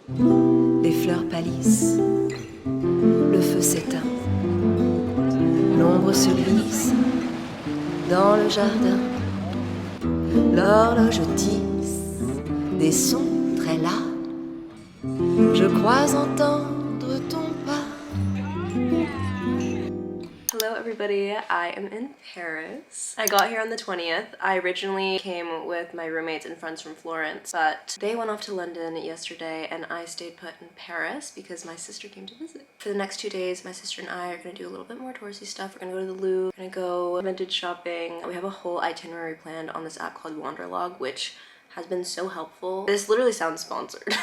Les fleurs pâlissent, le feu s'éteint, l'ombre se glisse dans le jardin. L'horloge tisse des sons très las. Je crois entendre ton pas. Hello everybody, I am in Paris. I got here on the 20th. I originally came with my roommates and friends from Florence, but they went off to London yesterday and I stayed put in Paris because my sister came to visit. For the next 2 days, my sister and I are gonna do a little bit more touristy stuff. We're gonna go to the Louvre, we're gonna go vintage shopping. We have a whole itinerary planned on this app called Wanderlog, which has been so helpful. This literally sounds sponsored,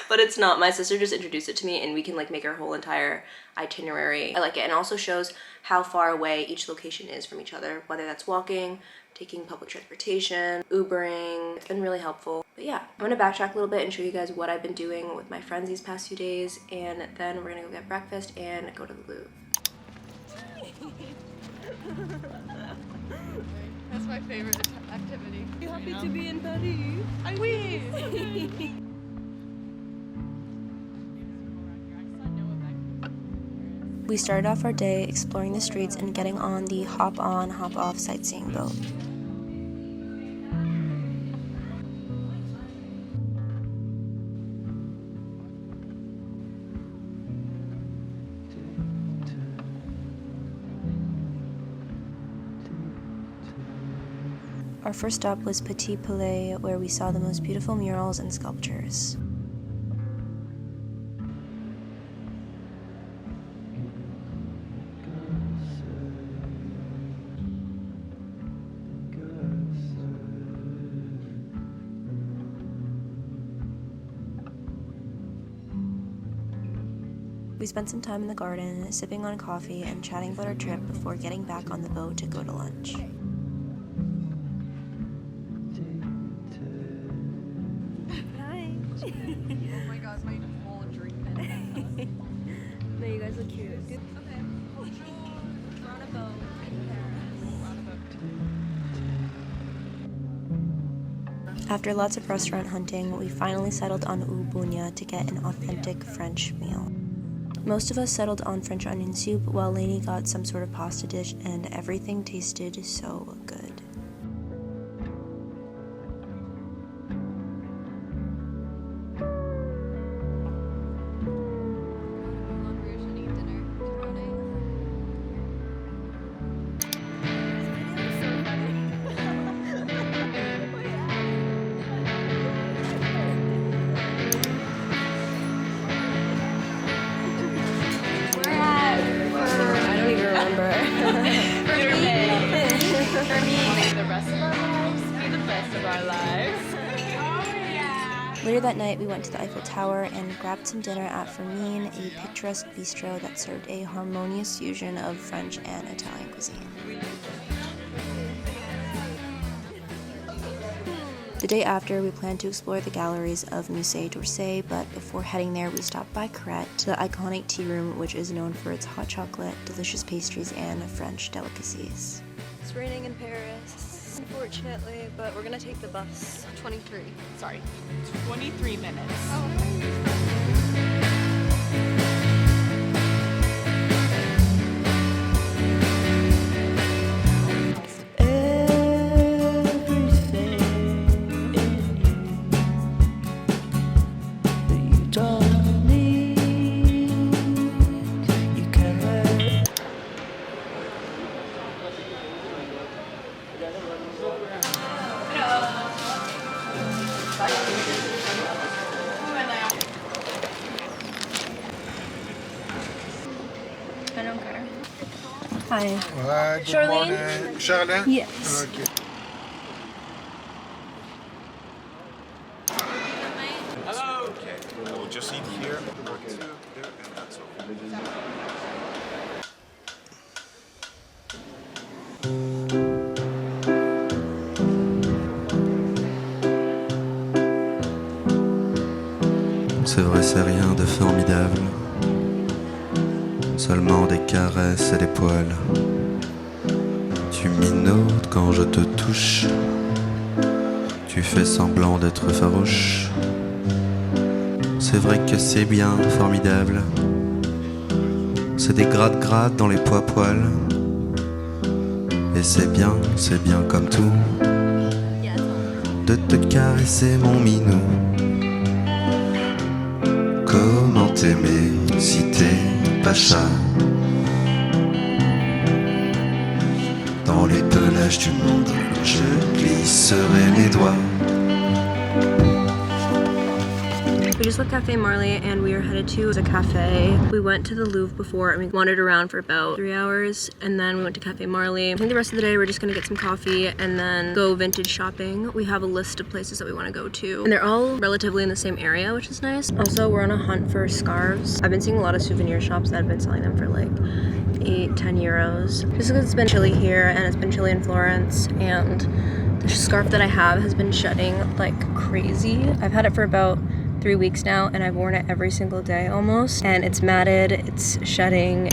but it's not. My sister just introduced it to me and we can like make our whole entire itinerary. I like it, and also shows how far away each location is from each other, whether that's walking, taking public transportation, Ubering. It's been really helpful. But yeah, I'm gonna backtrack a little bit and show you guys what I've been doing with my friends these past few days, and then we're gonna go get breakfast and go to the Louvre. That's my favorite activity. You happy to be in Paris? I wish! We started off our day exploring the streets and getting on the hop-on, hop-off sightseeing boat. Our first stop was Petit Palais, where we saw the most beautiful murals and sculptures. We spent some time in the garden, sipping on coffee and chatting about our trip before getting back on the boat to go to lunch. Hi. Oh my god, my whole dream. No, you guys look cute. Okay. Bonjour. We're on a boat in Paris. After lots of restaurant hunting, we finally settled on bougnat to get an authentic French meal. Most of us settled on French onion soup, while Lainey got some sort of pasta dish, and everything tasted so good. For me, may the rest of our lives be the best of our lives. Later that night, we went to the Eiffel Tower and grabbed some dinner at Fermin, a picturesque bistro that served a harmonious fusion of French and Italian cuisine. The day after, we planned to explore the galleries of Musée d'Orsay, but before heading there, we stopped by Carette, the iconic tea room which is known for its hot chocolate, delicious pastries, and French delicacies. It's raining in Paris, unfortunately, but we're gonna take the bus. 23 minutes. I don't care. Hi. Good Charlene? morning. Charlene? Yes. Okay. Hello. Okay. I will just eat here. Work two there, and that's all. C'est vrai, c'est rien de formidable. Seulement des caresses et des poils. Tu minaudes quand je te touche. Tu fais semblant d'être farouche. c'est vrai que c'est bien formidable. C'est des gratte-gratte dans les pois-poils. Et c'est bien comme tout, de te caresser mon minou. Comment t'aimer si t'es pas chat? Dans les pelages du monde, je glisserai mes doigts. We just left Cafe Marley and we are headed to a cafe. We went to the Louvre before and we wandered around for about 3 hours and then we went to Cafe Marley. I think the rest of the day we're just gonna get some coffee and then go vintage shopping. We have a list of places that we want to go to and they're all relatively in the same area, which is nice. Also, we're on a hunt for scarves. I've been seeing a lot of souvenir shops that have been selling them for like 8-10 euros. Just because it's been chilly here and it's been chilly in Florence, and the scarf that I have has been shedding like crazy. I've had it for about 3 weeks now and I've worn it every single day almost, and it's matted, it's shedding.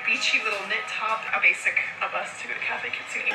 Beachy little knit top, a basic of us to go to Cafe Kitsune. I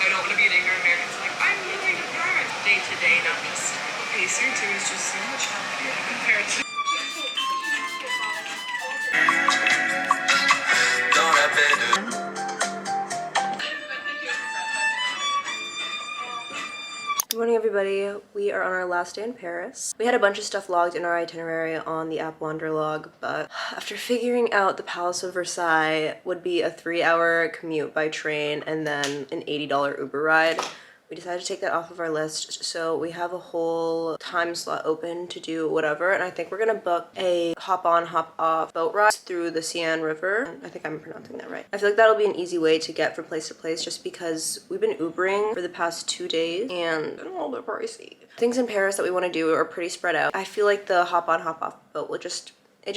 don't want to be an ignorant American, so like, I'm living in Paris. Day to day, not just pacing to is just so much happier compared to. Good morning, everybody. We are on our last day in Paris. We had a bunch of stuff logged in our itinerary on the app Wanderlog, but after figuring out the Palace of Versailles would be a 3-hour commute by train and then an $80 Uber ride, we decided to take that off of our list. So we have a whole time slot open to do whatever, and I think we're gonna book a hop-on, hop-off boat ride through the Seine River. I think I'm pronouncing that right. I feel like that'll be an easy way to get from place to place just because we've been Ubering for the past 2 days and it's a little bit pricey. Things in Paris that we want to do are pretty spread out. I feel like the hop-on, hop-off boat will just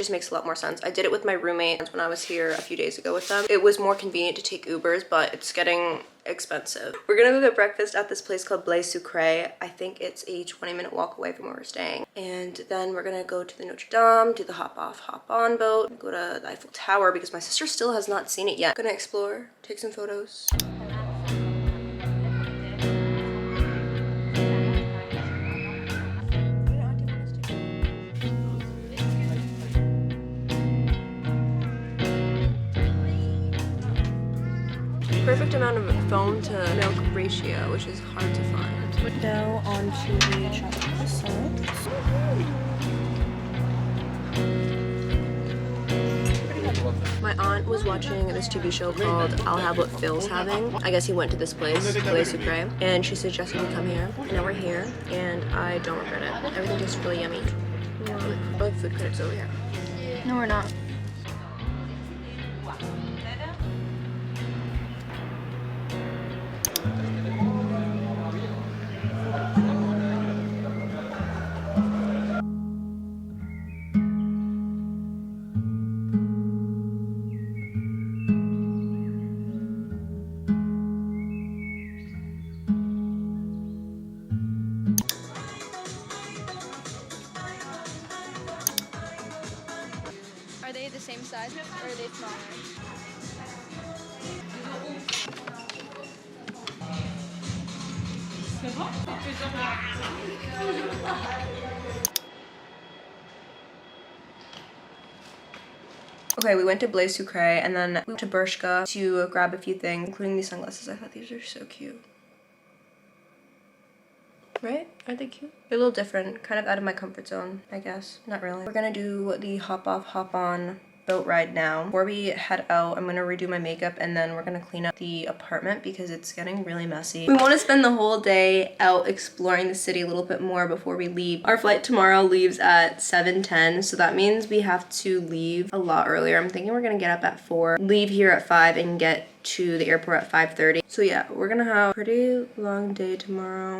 makes a lot more sense. I did it with my roommates when I was here a few days ago with them. It was more convenient to take Ubers, but it's getting expensive. We're gonna go get breakfast at this place called Palais Sucre. I think it's a 20-minute walk away from where we're staying. And then we're gonna go to the Notre Dame, do the hop-off, hop-on boat, go to the Eiffel Tower because my sister still has not seen it yet. Gonna explore, take some photos. Perfect amount of foam to milk ratio, which is hard to find. Now on to the chocolate croissant. My aunt was watching this TV show called I'll Have What Phil's Having. I guess he went to this place, Palais Sucre, and she suggested we come here. And now we're here, and I don't regret it. Everything tastes really yummy. We're like food critics over here. No, we're not. Are they the same size or are they smaller? Okay, we went to Blé Sucre and then we went to Bershka to grab a few things, including these sunglasses. I thought these are so cute. Right? Aren't they cute? They're a little different, kind of out of my comfort zone, I guess. Not really. We're gonna do the hop off, hop on boat ride now. Before we head out, I'm gonna redo my makeup and then we're gonna clean up the apartment because it's getting really messy. We want to spend the whole day out exploring the city a little bit more before we leave. Our flight tomorrow leaves at 7:10, so that means we have to leave a lot earlier. I'm thinking we're gonna get up at 4, leave here at 5 and get to the airport at 5:30. So yeah, we're gonna have a pretty long day tomorrow.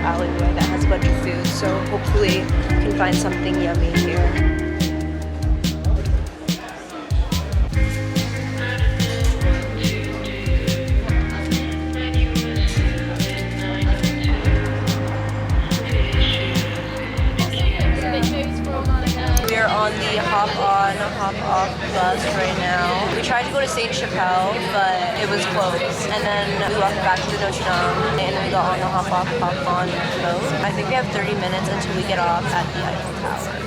Alleyway that has a bunch of food, so hopefully we can find something yummy here. We are on the hop on, hop off bus right now. We tried to go to Saint Chapelle, but it was closed. And then we walked back to Notre Dame, and we got on the hop off, hop on boat. I think we have 30 minutes until we get off at the Eiffel Tower.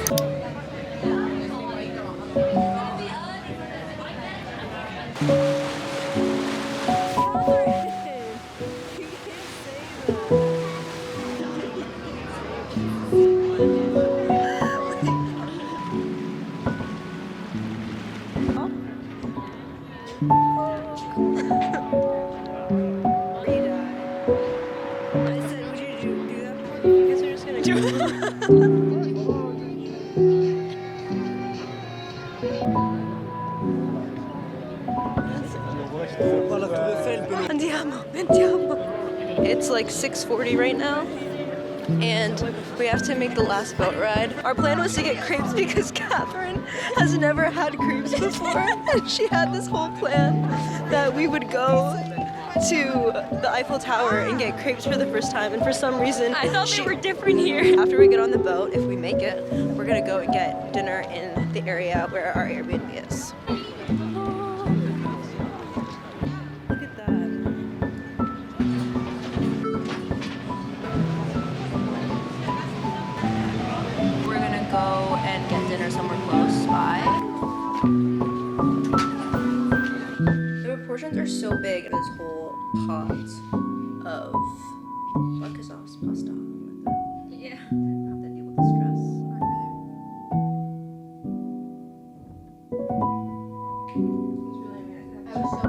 It's like 6:40 right now, and we have to make the last boat ride. Our plan was to get crepes because Catherine has never had crepes before, and she had this whole plan that we would go to the Eiffel Tower and get crepes for the first time, and for some reason I thought they were different here. After we get on the boat, if we make it, we're gonna go and get dinner in the area where our Airbnb is. Look at that. We're gonna go and get dinner somewhere close by. The portions are so big in this whole pot of vodka sauce, pasta. Yeah. Not that deal with the stress. I was so